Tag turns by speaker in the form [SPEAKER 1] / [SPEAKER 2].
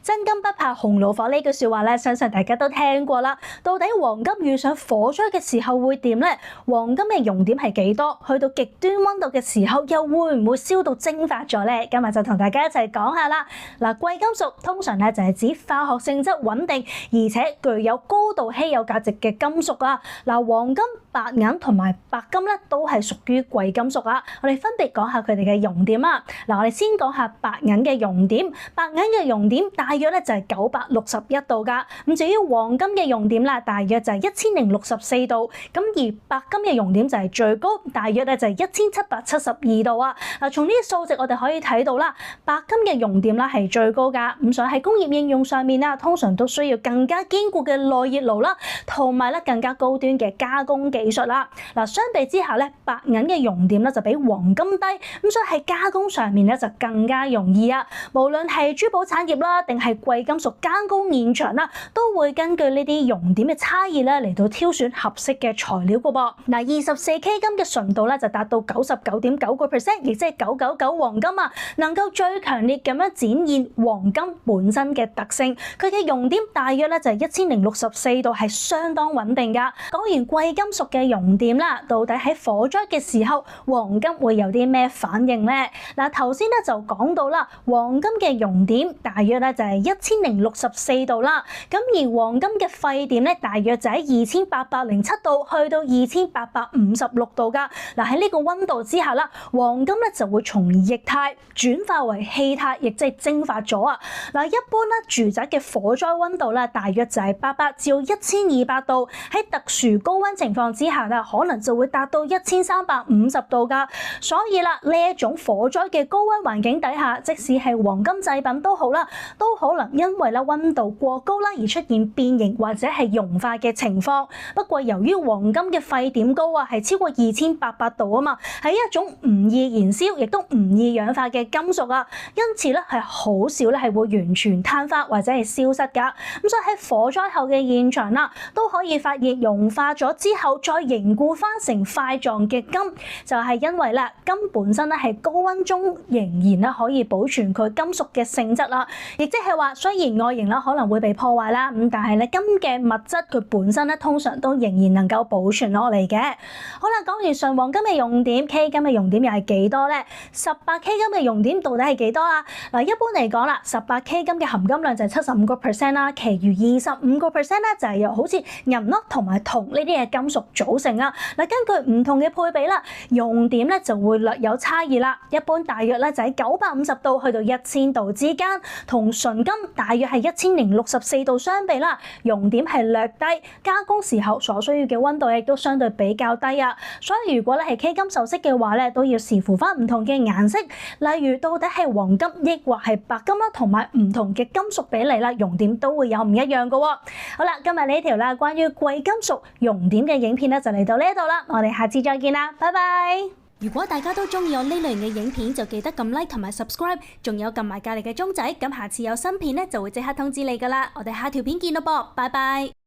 [SPEAKER 1] 真金不怕紅爐火呢句説話咧，相信大家都聽過啦。到底黃金遇上火災嘅時候會點呢？黃金嘅熔點係幾多？去到極端溫度嘅時候，又會唔會燒到蒸發咗呢？今日就同大家一齊講下啦。嗱，貴金屬通常咧就係指化學性質穩定，而且具有高度稀有價值嘅金屬啊。嗱，黃金、白銀同埋白金咧都係屬於貴金屬啊。我哋分別講下佢哋嘅熔點啊。嗱，我哋先講下白銀嘅熔點，白銀嘅熔點大約咧就係961度噶。咁至於黃金嘅熔點啦，大約就係1064度。咁而白金嘅熔點就係最高，大約咧就係1772度啊。嗱，從呢啲數值我哋可以睇到啦，白金嘅熔點啦係最高噶。咁所以喺工業應用上面啦，通常都需要更加堅固嘅耐熱爐啦，同埋咧更加高端嘅加工技術啦。嗱，相比之下咧，白銀嘅熔點咧就比黃金低，咁所以喺加工上面咧就更加容易啊。無論係珠寶產業啦，定係貴金屬加工現場啦，都會根據呢啲熔點嘅差異咧嚟到挑選合適嘅材料㗎噃。嗱，24K 金嘅純度咧就達到99.9%，亦即係999黃金啊，能夠最強烈咁樣展現黃金本身嘅特性。佢嘅熔點大約咧就係1064度，係相當穩定㗎。講完貴金屬嘅熔點啦，到底喺火災嘅時候，黃金會有啲咩反應呢？嗱，頭先咧就講到啦，黃金嘅熔點大約咧就係1064度啦。咁而黃金嘅沸點咧，大約就喺2807度去到2856度㗎。嗱，喺呢個溫度之下啦，黃金咧就會從液態轉化為氣態，亦即係蒸發咗啊。嗱，一般咧住宅嘅火災溫度咧，大約就係800至1200度。喺特殊高溫情況之下啦，可能就會達到1350度㗎。所以啦，呢一種火災嘅高溫環境底下，即使係黃金製品都好啦，都可能因為咧溫度過高啦而出現變形或者係融化嘅情況。不過由於黃金嘅沸點高啊，係超過2800度啊嘛，係一種唔易燃燒亦都唔易氧化嘅金屬啊，因此咧係好少咧係會完全碳化或者係消失㗎。咁所以喺火災後嘅現場啦，都可以發現融化咗之後再凝固翻成塊狀嘅金，就係因為啦金本身咧係高溫中仍然咧可以保存佢金屬嘅性質啦，亦即係話雖然外形啦可能會被破壞啦，咁但係咧金嘅物質佢本身咧通常都仍然能夠保存落嚟嘅。好啦，講完純黃金嘅熔點，K 金嘅熔點又係幾多咧？18K 金嘅熔點到底係幾多啊？嗱，一般嚟講啦，18K 金嘅含金量就係75%啦，其餘25%咧就係由好似銀咯同埋銅呢啲嘅金屬組成啊。嗱，根據唔同嘅配比啦，熔點咧就會略有差異啦。一般大約咧就喺950度去到1000度之間，同純金大約係1064度相比啦，熔點係略低，加工時候所需要嘅溫度亦都相對比較低啊。所以如果咧係 K 金首飾嘅話咧，都要視乎翻唔同嘅顏色，例如到底係黃金抑或係白金啦，同埋唔同嘅金屬比例啦，熔點都會有唔一樣㗎喎。好啦，今日呢條啦關於貴金屬熔點嘅影片咧就嚟到呢度啦，我哋下次再見啦，拜拜。如果大家都中意我呢類型嘅影片，就記得撳 like 同埋 subscribe， 仲有撳埋隔離嘅鐘仔，咁下次有新片咧就會即刻通知你㗎啦。我哋下條片見咯噃，拜拜。